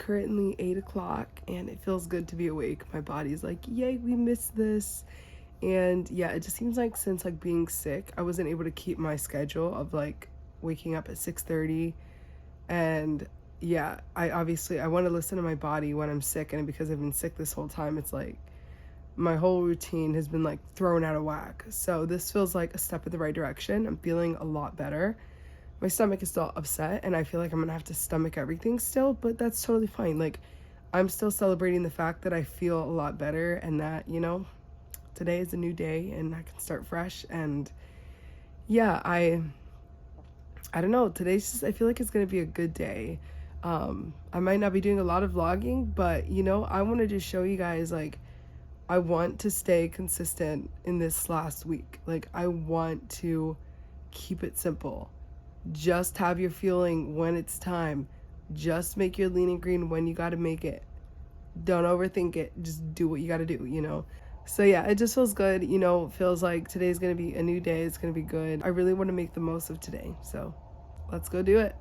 currently 8 o'clock and it feels good to be awake. My body's like, yay, we missed this. And yeah, it just seems like since like being sick, I wasn't able to keep my schedule of like waking up at 6:30. And yeah, I want to listen to my body when I'm sick, and because I've been sick this whole time, it's like my whole routine has been like thrown out of whack. So this feels like a step in the right direction. I'm feeling a lot better. My stomach is still upset and I feel like I'm gonna have to stomach everything still, but that's totally fine. Like, I'm still celebrating the fact that I feel a lot better and that, you know, today is a new day and I can start fresh. And yeah, I don't know, today's just, I feel like it's gonna be a good day. I might not be doing a lot of vlogging, but you know, I want to just show you guys, like, I want to stay consistent in this last week. Like, I want to keep it simple. Just have your fueling when it's time. Just make your lean and green when you got to make it. Don't overthink it. Just do what you got to do, you know? So yeah, it just feels good. You know, feels like today's going to be a new day. It's going to be good. I really want to make the most of today. So let's go do it.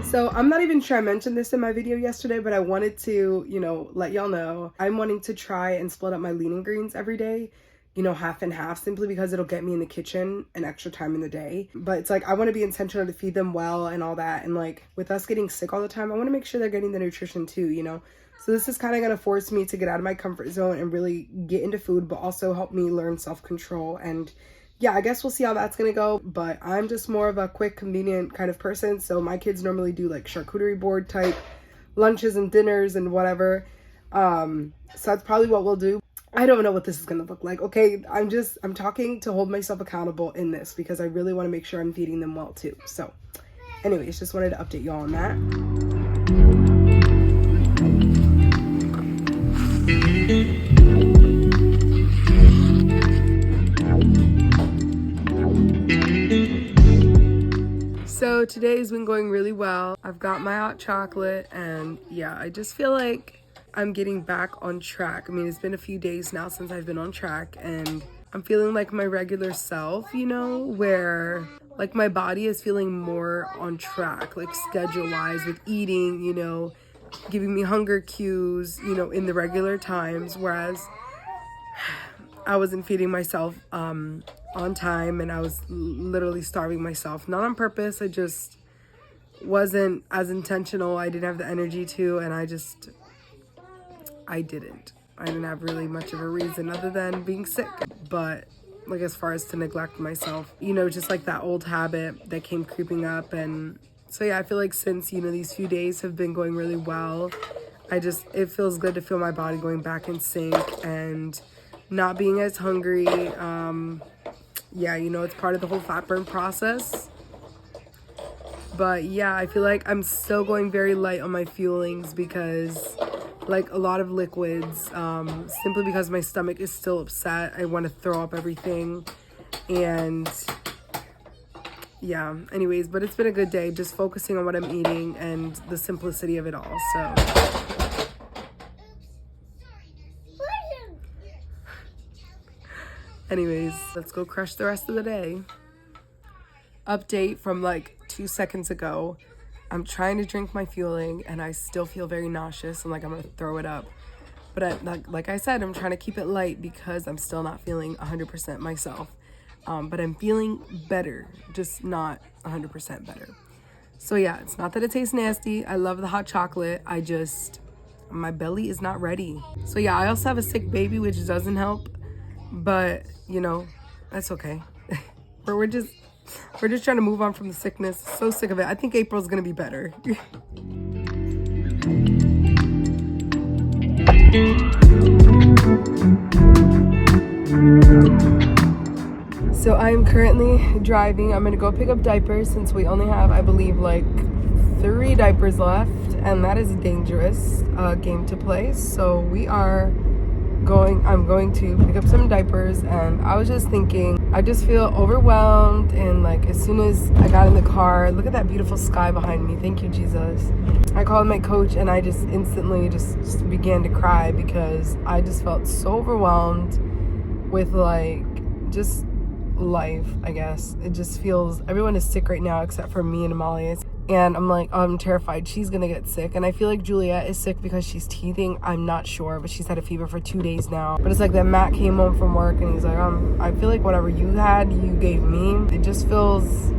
So I'm not even sure I mentioned this in my video yesterday, but I wanted to, you know, let y'all know I'm wanting to try and split up my lean and greens every day, you know, half and half, simply because it'll get me in the kitchen an extra time in the day. But it's like, I want to be intentional to feed them well and all that. And like, with us getting sick all the time, I want to make sure they're getting the nutrition too, you know? So this is kind of going to force me to get out of my comfort zone and really get into food, but also help me learn self-control. And yeah, I guess we'll see how that's gonna go, but I'm just more of a quick, convenient kind of person. So my kids normally do like charcuterie board type lunches and dinners and whatever. So that's probably what we'll do. I don't know what this is gonna look like. Okay, I'm talking to hold myself accountable in this because I really want to make sure I'm feeding them well too. So anyways, just wanted to update y'all on that. So today's been going really well. I've got my hot chocolate and yeah, I just feel like I'm getting back on track. I mean, it's been a few days now since I've been on track and I'm feeling like my regular self, you know, where like my body is feeling more on track, like schedule-wise with eating, you know, giving me hunger cues, you know, in the regular times, whereas I wasn't feeding myself on time and I was literally starving myself, not on purpose. I just wasn't as intentional. I didn't have the energy to, and I didn't have really much of a reason other than being sick. But like, as far as to neglect myself, you know, just like that old habit that came creeping up. And so yeah, I feel like since, you know, these few days have been going really well, it feels good to feel my body going back in sync and not being as hungry. Yeah, you know, it's part of the whole fat burn process. But yeah, I feel like I'm still going very light on my fuelings because like a lot of liquids, simply because my stomach is still upset. I want to throw up everything. And yeah, anyways, but it's been a good day, just focusing on what I'm eating and the simplicity of it all. So anyways, let's go crush the rest of the day. Update from like 2 seconds ago. I'm trying to drink my fueling and I still feel very nauseous and like I'm gonna throw it up. But like I said, I'm trying to keep it light because I'm still not feeling 100% myself. But I'm feeling better, just not 100% better. So yeah, it's not that it tastes nasty. I love the hot chocolate. My belly is not ready. So yeah, I also have a sick baby, which doesn't help, but you know, that's okay. we're just trying to move on from the sickness. So sick of it. I think April's gonna be better. So I'm currently driving. I'm gonna go pick up diapers since we only have, I believe, like 3 diapers left, and that is a dangerous game to play. So I'm going to pick up some diapers, and I was just thinking, I just feel overwhelmed, and like as soon as I got in the car, look at that beautiful sky behind me. Thank you, Jesus. I called my coach and I just instantly just began to cry because I just felt so overwhelmed with like just life, I guess. It just feels, everyone is sick right now except for me and Amalia. And I'm like, I'm terrified she's gonna get sick. And I feel like Juliet is sick because she's teething. I'm not sure, but she's had a fever for 2 days now. But it's like that Matt came home from work and he's like, I feel like whatever you had, you gave me. It just feels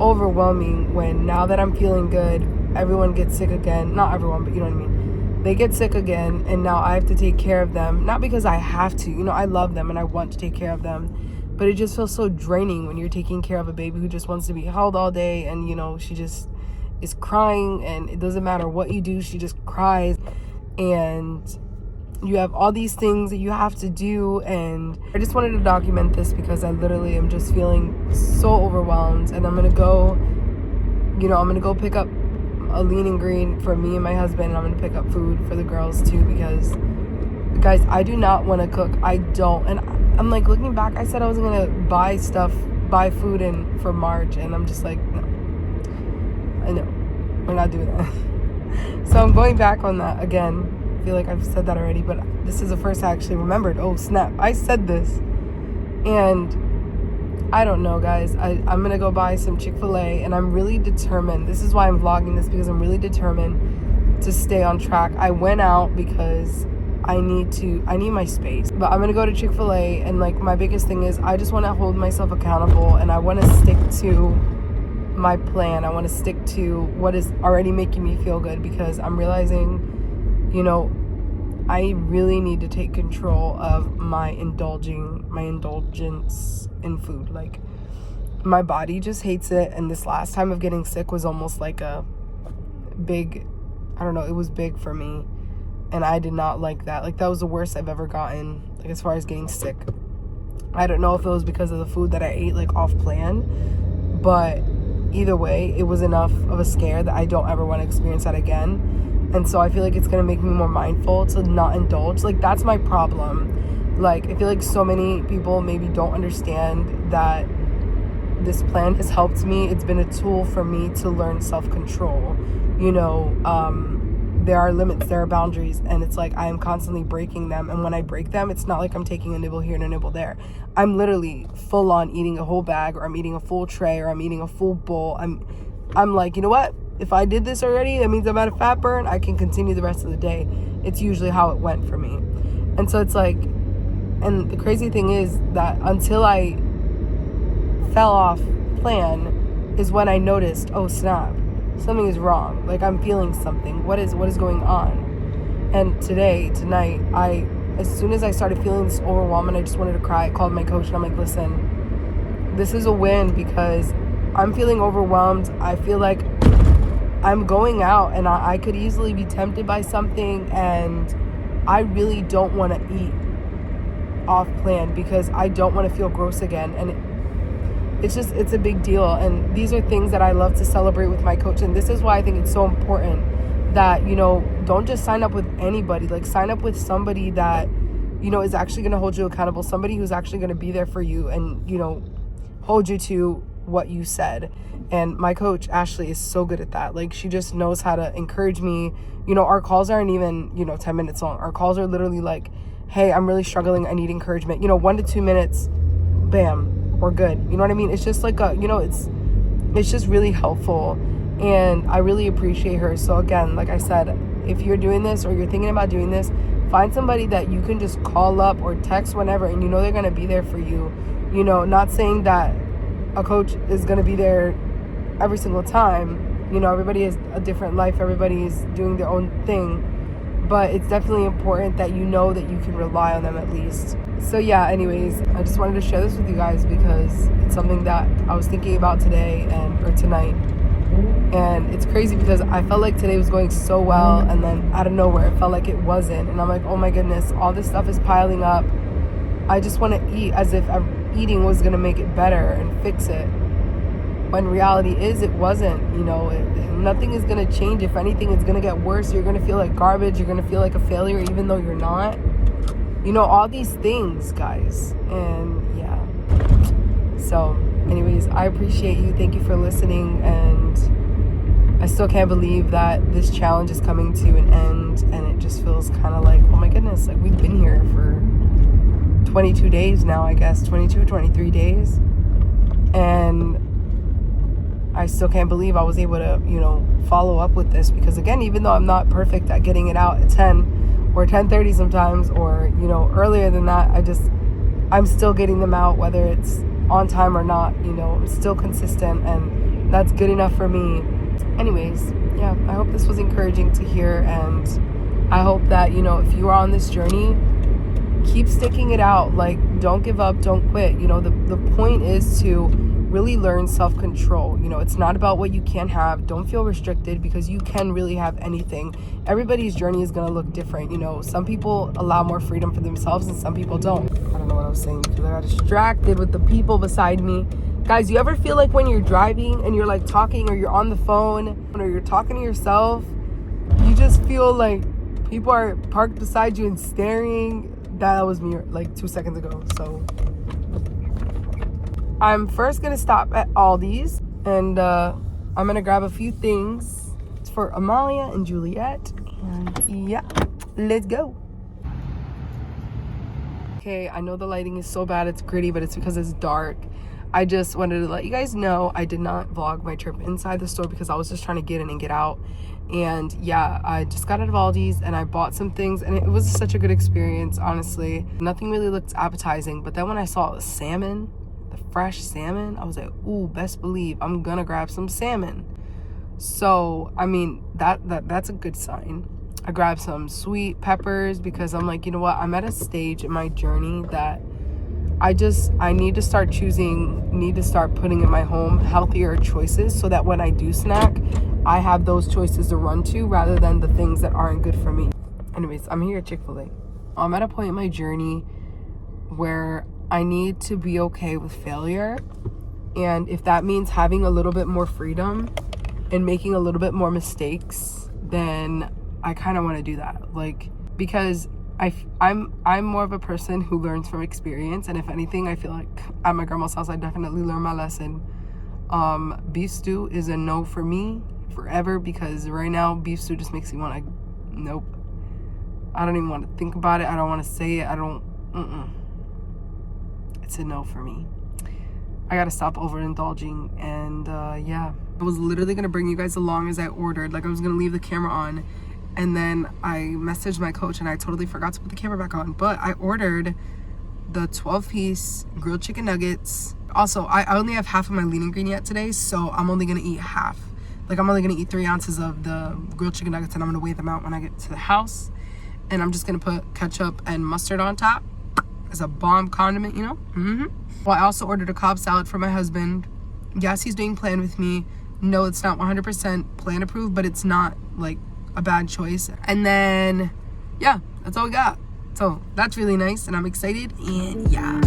overwhelming when now that I'm feeling good, everyone gets sick again. Not everyone, but you know what I mean. They get sick again, and now I have to take care of them. Not because I have to, you know, I love them and I want to take care of them. But it just feels so draining when you're taking care of a baby who just wants to be held all day, and you know, she just is crying, and it doesn't matter what you do, she just cries, and you have all these things that you have to do. And I just wanted to document this because I literally am just feeling so overwhelmed. And I'm gonna go pick up a lean and green for me and my husband, and I'm gonna pick up food for the girls too, because guys, I do not want to cook. I don't. And I'm like, looking back, I said I was gonna buy food in for March, and I'm just like, no, I know we're not doing that. So I'm going back on that again. I feel like I've said that already, but this is the first I actually remembered. Oh snap, I said this. And I don't know, guys. I'm gonna go buy some Chick-fil-A, and I'm really determined. This is why I'm vlogging this, because I'm really determined to stay on track. I went out because I need my space. But I'm gonna go to Chick-fil-A, and like my biggest thing is I just want to hold myself accountable, and I want to stick to my plan. I want to stick to what is already making me feel good, because I'm realizing, you know, I really need to take control of my indulgence in food. Like, my body just hates it, and this last time of getting sick was almost like a big, I don't know, it was big for me, and I did not like that. Like, that was the worst I've ever gotten, like as far as getting sick. I don't know if it was because of the food that I ate like off plan, but either way, it was enough of a scare that I don't ever want to experience that again. And so I feel like it's going to make me more mindful to not indulge. Like, that's my problem. Like, I feel like so many people maybe don't understand that this plan has helped me. It's been a tool for me to learn self-control. You know, there are limits, there are boundaries, and it's like I am constantly breaking them. And when I break them, it's not like I'm taking a nibble here and a nibble there. I'm literally full on eating a whole bag, or I'm eating a full tray, or I'm eating a full bowl. I'm like, you know what? If I did this already, that means I'm at a fat burn. I can continue the rest of the day. It's usually how it went for me. And so it's like, and the crazy thing is that until I fell off plan is when I noticed, oh snap, something is wrong. Like, I'm feeling something. What is going on? And tonight, as soon as I started feeling this overwhelming, I just wanted to cry. I called my coach and I'm like, listen, this is a win, because I'm feeling overwhelmed. I feel like I'm going out and I could easily be tempted by something, and I really don't want to eat off plan because I don't want to feel gross again. And it's a big deal. And these are things that I love to celebrate with my coach. And this is why I think it's so important that, you know, don't just sign up with anybody. Like, sign up with somebody that, you know, is actually going to hold you accountable, somebody who's actually going to be there for you and, you know, hold you to what you said. And my coach Ashley is so good at that. Like, she just knows how to encourage me. You know, our calls aren't even, you know, 10 minutes long. Our calls are literally like, hey, I'm really struggling, I need encouragement. You know, 1 to 2 minutes, bam, we're good. You know what I mean? It's just like a, you know, it's just really helpful, and I really appreciate her. So again, like I said, if you're doing this or you're thinking about doing this, find somebody that you can just call up or text whenever, and you know they're going to be there for you. You know, not saying that a coach is going to be there every single time. You know, everybody has a different life, everybody's doing their own thing, but it's definitely important that you know that you can rely on them at least. So yeah, anyways, I just wanted to share this with you guys because it's something that I was thinking about today or tonight. And it's crazy because I felt like today was going so well, and then out of nowhere it felt like it wasn't, and I'm like, oh my goodness, all this stuff is piling up. I just want to eat as if eating was going to make it better and fix it, when reality is it wasn't. You know, nothing is going to change. If anything, it's going to get worse. You're going to feel like garbage. You're going to feel like a failure even though you're not. You know, all these things, guys. And yeah, so anyways, I appreciate you. Thank you for listening, and I still can't believe that this challenge is coming to an end, and it just feels kind of like, oh my goodness, like we've been here for 22 days now, I guess, 22, 23 days, and I still can't believe I was able to, you know, follow up with this, because again, even though I'm not perfect at getting it out at 10 or 10:30 sometimes, or, you know, earlier than that, I'm still getting them out, whether it's on time or not. You know, I'm still consistent, and that's good enough for me. Anyways, yeah, I hope this was encouraging to hear, and I hope that, you know, if you are on this journey, keep sticking it out. Like, don't give up, don't quit. You know, the point is to really learn self-control. You know, it's not about what you can't have. Don't feel restricted, because you can really have anything. Everybody's journey is going to look different. You know, some people allow more freedom for themselves and some people don't. I don't know what I was saying because I got distracted with the people beside me. Guys, you ever feel like when you're driving and you're like talking, or you're on the phone, or you're talking to yourself, you just feel like people are parked beside you and staring? That was me like 2 seconds ago. So I'm first gonna stop at Aldi's, and I'm gonna grab a few things for Amalia and Juliet, and yeah, let's go. Okay, I know the lighting is so bad, it's gritty, but it's because it's dark. I just wanted to let you guys know I did not vlog my trip inside the store because I was just trying to get in and get out. And yeah, I just got out of Aldi's and I bought some things, and it was such a good experience, honestly. Nothing really looked appetizing, but then when I saw the salmon, the fresh salmon, I was like, ooh, best believe I'm gonna grab some salmon. So I mean, that's a good sign. I grabbed some sweet peppers because I'm like, you know what, I'm at a stage in my journey that I need to start putting in my home healthier choices, so that when I do snack, I have those choices to run to rather than the things that aren't good for me. Anyways, I'm here at Chick-fil-A. I'm at a point in my journey where I need to be okay with failure. And if that means having a little bit more freedom and making a little bit more mistakes, then I kind of want to do that. Like, because I'm more of a person who learns from experience, and if anything, I feel like at my grandma's house I definitely learned my lesson. Beef stew is a no for me forever, because right now beef stew just makes me want to, nope, I don't even want to think about it. I don't want to say it. It's a no for me. I gotta stop overindulging. And yeah, I was literally gonna bring you guys along as I ordered. Like, I was gonna leave the camera on, and then I messaged my coach and I totally forgot to put the camera back on. But I ordered the 12-piece grilled chicken nuggets. Also, I only have half of my lean ingredient today, so I'm only gonna eat half. Like, I'm only gonna eat 3 ounces of the grilled chicken nuggets, and I'm gonna weigh them out when I get to the house. And I'm just gonna put ketchup and mustard on top as a bomb condiment, you know? Well, I also ordered a Cobb salad for my husband. Yes, he's doing plan with me. No, it's not 100% plan approved, but it's not like a bad choice. And then yeah, that's all we got. So that's really nice, and I'm excited. And yeah,